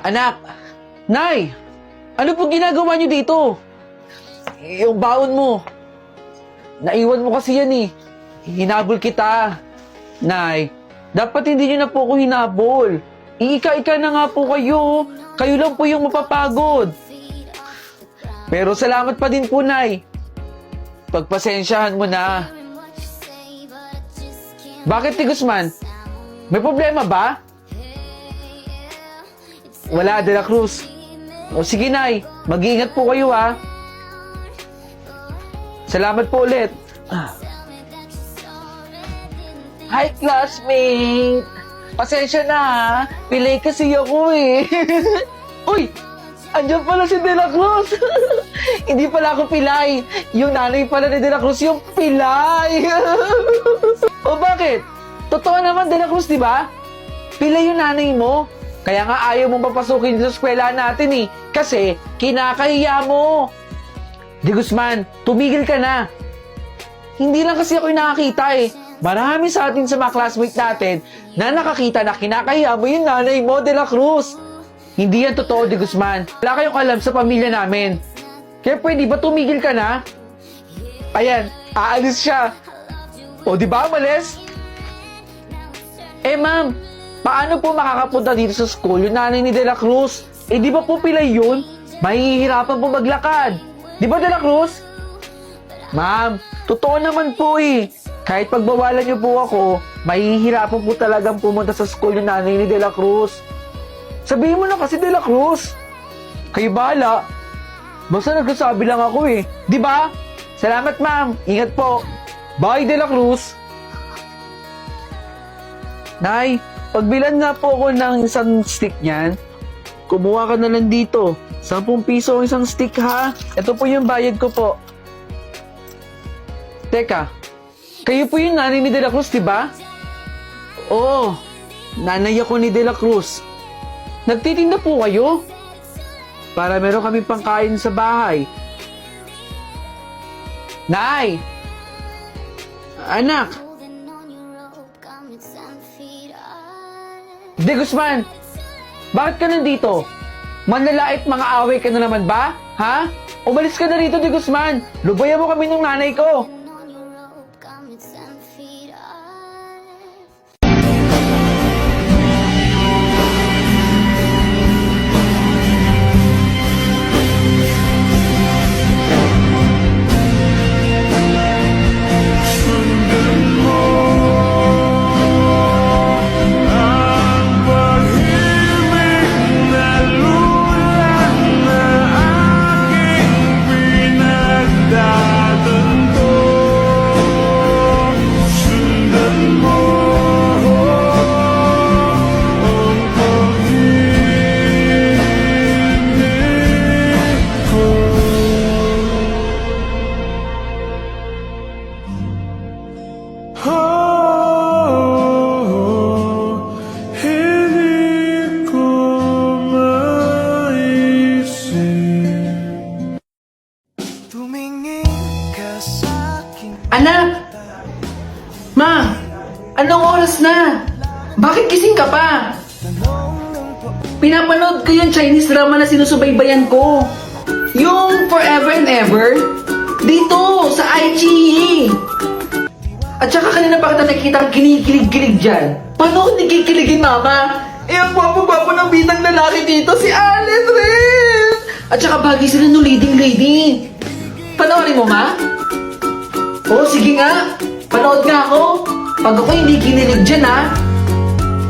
Anak! Nay! Ano po ginagawa niyo dito? Yung baon mo. Naiwan mo kasi yan eh. Hinabol kita. Nay, dapat hindi niyo na po ako hinabol. Iika-ika na nga po kayo. Kayo lang po yung mapapagod. Pero salamat pa din po, Nay. Pagpasensyahan mo na. Bakit, Ti Guzman? May problema ba? Wala, De La Cruz. O sige, Nay. Mag-iingat po kayo, ha. Salamat po ulit. Hi, classmate! Pasensya na, ha? Pilay kasi ako, eh. Uy! Andiyan pala si De La Cruz! Hindi pala ako pilay. Yung nanay pala ni De La Cruz yung pilay. O bakit? Totoo naman, De La Cruz, di ba? Pilay yung nanay mo. Kaya nga ayaw mong papasukin sa eskwela natin, eh. Kasi kinakahiya mo. De Guzman, tumigil ka na. Hindi lang kasi ako yung nakakita, eh. Marami sa atin sa mga classmate natin na nakakita na kinakahiya mo yung nanay mo, De La Cruz. Hindi yan totoo, De Guzman. Wala kayong alam sa pamilya namin. Kaya pwede ba tumigil ka na? Ayan, aalis siya. O di ba, malis? Eh ma'am, paano po makakapunta dito sa school yung nanay ni De La Cruz? Eh di ba po pilay yun? Mahihirapan po maglakad. Di ba, De La Cruz? Ma'am, totoo naman po eh. Kahit pagbawalan niyo po ako, mahihirapan po talagang pumunta sa school yung nanay ni De La Cruz. Sabihin mo na kasi, De La Cruz. Kayo bahala. Basta nagsasabi lang ako eh. Di ba? Salamat, ma'am. Ingat po. Bye, De La Cruz. Nay, pagbilan nga po ako ng isang stick niyan. Kumuha ka na lang dito. 10 piso ang isang stick, ha? Ito po yung bayad ko po. Teka, kayo po yung nanay ni De La Cruz, di ba? Oo, nanay ako ni De La Cruz. Nagtitinda po kayo? Para meron kami pangkain sa bahay. Nay! Anak! De Guzman! Bakit ka nandito? Manlalait mga away ka na naman ba? Ha? Umalis ka na rito, De Guzman! Lubayan mo kami ng nanay ko! Anak! Ma! Anong oras na? Bakit gising ka pa? Pinapanood ko yung Chinese drama na sinusubaybayan ko. Yung Forever and Ever. Dito, sa iQIYI. At saka kanina pa kita nakikita kinikilig-kilig dyan. Paano kung nakikiligin, Mama? Eh, ang gwapo-gwapo ng bitang lalaki dito, si Allen rin! At saka bagay sila no leading lady. Panoorin mo, Ma? Oo, sige nga. Panood nga ako. Pag ako hindi kinilig dyan, ha?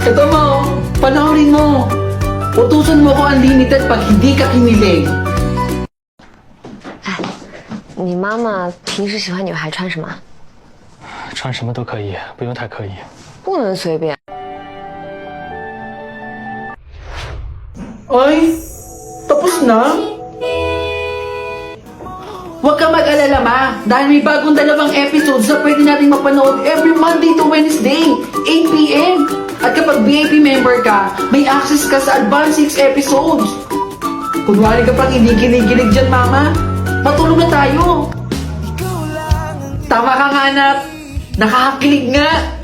Ito mo, panoorin mo. Utusan mo ko unlimited pag hindi ka kinilig. 哎，你妈妈平时喜欢女孩穿什么？穿什么都可以，不用太刻意。不能随便。 Ay, tapos na? Huwag ka mag-alala, Ma. Dahil may bagong 2 episodes na pwede natin mapanood every Monday to Wednesday, 8 p.m. At kapag VIP member ka, may access ka sa advanced 6 episodes. Kunwari ka pang hindi kinikilig dyan, Mama. Matulog na tayo. Tama ka nga, anak. Nakakakilig nga.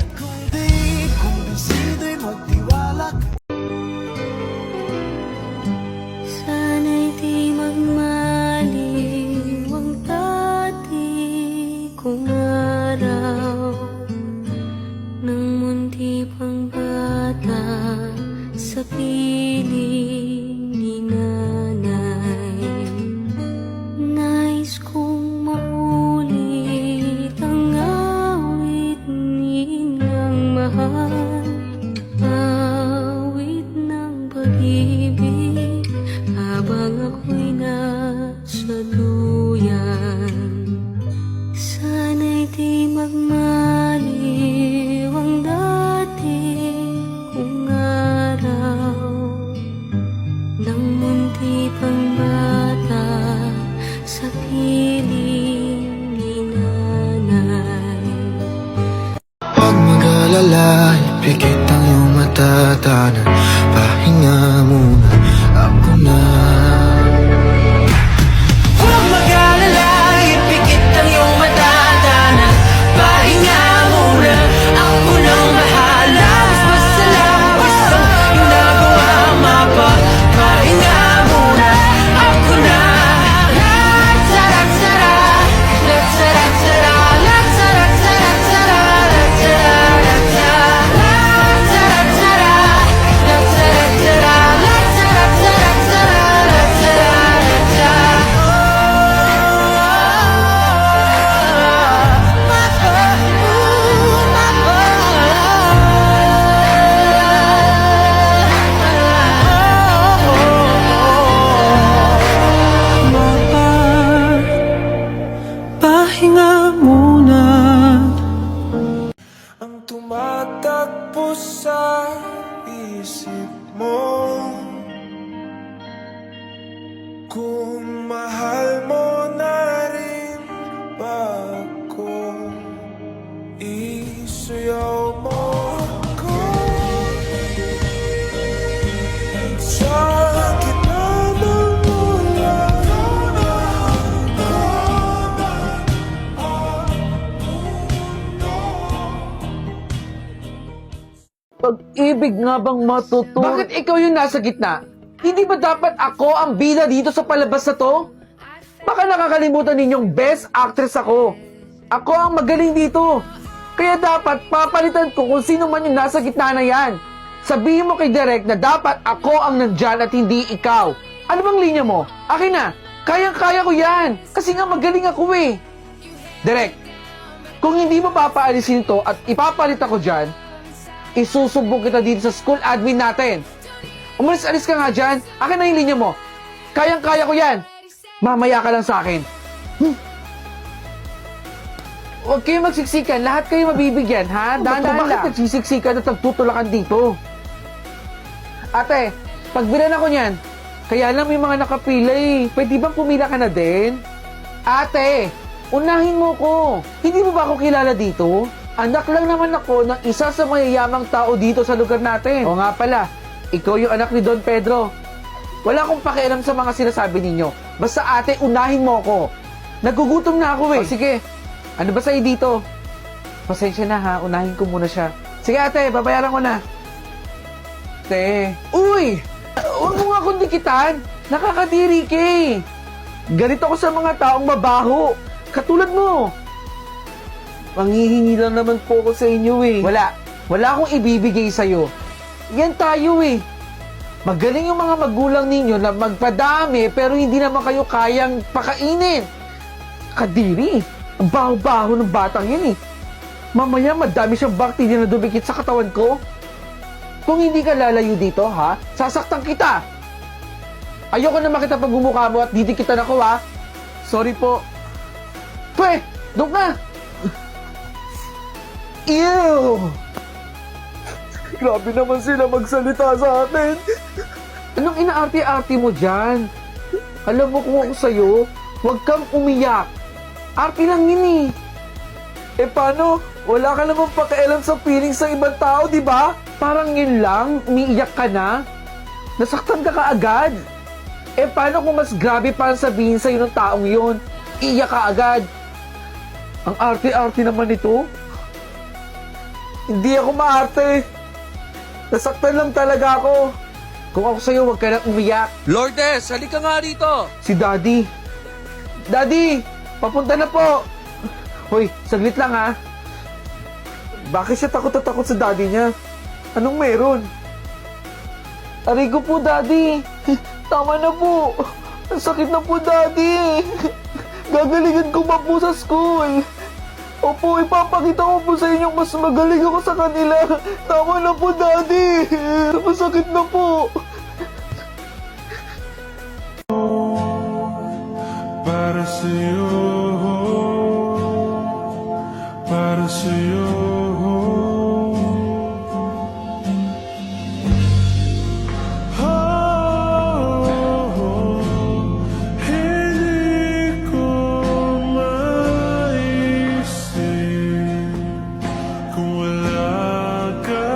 sa piling ni nanay. Nais kong maulit ang awit ni inang mahal, awit ng pag-ibig habang ako'y nasa duyan. Sana'y di magmaliw ang dating kong araw nang munti pang bata sa piling ni nanay. Huwag mag-alala, ipikit ang iyong matatanan. Pahinga muna, ako na. Huwag mag-alala, ipikit ang iyong matatanan. Pahinga muna, ako nang bahala. Basta lang isang ginagawa mapa. Pahinga muna, ako na. La-tara-tara, la-tara-tara, la-tara-tara-tara, pahinga muna. Ang tumatakbo sa isip mo, kung mahal mo na rin ba ako, isayaw mo ako sa gitna ng ulan. Pag-ibig nga bang matuto? Bakit ikaw yung nasa gitna? Hindi ba dapat ako ang bida dito sa palabas na to? Baka nakakalimutan ninyong best actress ako. Ako ang magaling dito. Kaya dapat papalitan ko kung sino man yung nasa gitna na yan. Sabihin mo kay Direk na dapat ako ang nandyan at hindi ikaw. Ano bang linya mo? Akin na. Kayang-kaya ko yan. Kasi nga magaling ako eh. Direk, kung hindi mo papaalisin to at ipapalit ako dyan, isusubok kita dito sa school admin natin. Umalis-alis ka nga dyan. Akin na yung linya mo. Kayang-kaya ko yan. Mamaya ka lang sa akin. Huwag kayo magsiksikan. Lahat kayo mabibigyan, ha? Dahan-dahan lang. Bakit nagsisiksikan at nagtutulakan dito? Ate, pagbilan ako niyan. Kaya lang may mga nakapila eh. Pwede bang pumila ka na din? Ate, unahin mo ko. Hindi mo ba ako kilala dito? Anak lang naman ako ng isa sa mayayamang tao dito sa lugar natin. O nga pala, ikaw yung anak ni Don Pedro. Wala akong pakialam sa mga sinasabi ninyo. Basta ate, unahin mo ako. Nagugutom na ako eh. O sige, ano ba sa'yo dito? Pasensya na ha, unahin ko muna siya. Sige ate, babayaran ko na. Ate, uy! Huwag mo nga akong dikitan. Nakakadiri ka eh. Ganito ako sa mga taong mabaho. Katulad mo. Manghihingi lang naman po ako sa inyo eh. Wala akong ibibigay sa'yo. Yan tayo eh. Magaling yung mga magulang ninyo na magpadami pero hindi naman kayo kayang pakainin. Kadiri. Ang baho-baho ng batang yun eh. Mamaya madami siyang bakterya na dumikit sa katawan ko. Kung hindi ka lalayo dito ha, sasaktan kita. Ayoko na makita pag bumukha mo at didikitan ako ha. Sorry po. Pwe! Doon ka! Ew! Grabe naman sila magsalita sa atin. Anong inaarte-arte mo dyan? Alam mo kung ako sa'yo, huwag kang umiyak. Arte lang yun eh. Eh paano? Wala ka namang pakialam sa feelings ng ibang tao, di ba? Parang yun lang, umiiyak ka na. Nasaktan ka kaagad. Eh paano kung mas grabe pa ang sabihin sa'yo ng taong yun? Iiyak ka agad. Ang arte-arte naman ito. Hindi ako maarte. Nasaktan lang talaga ako. Kung ako sa'yo, huwag ka nang umiyak. Lourdes, halika nga rito. Si Daddy. Daddy, papunta na po. Hoy, saglit lang ha. Bakit siya takot na takot sa daddy niya? Anong meron? Aray ko po, Daddy. Tama na po. Ang sakit na po, Daddy. Gagalingan ko pa po sa school. Opo, ipapakita ko po sa inyo mas magaling ako sa kanila. Tama na po, Daddy. Masakit na po. Para sa'yo, para sa'yo. Hindi ko maisip kung wala ka.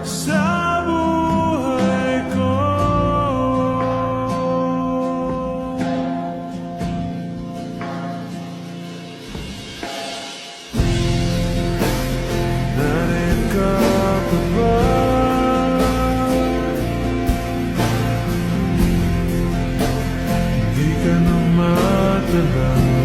Sa buhay ko. Narin ka pa ba? Di ka na matala.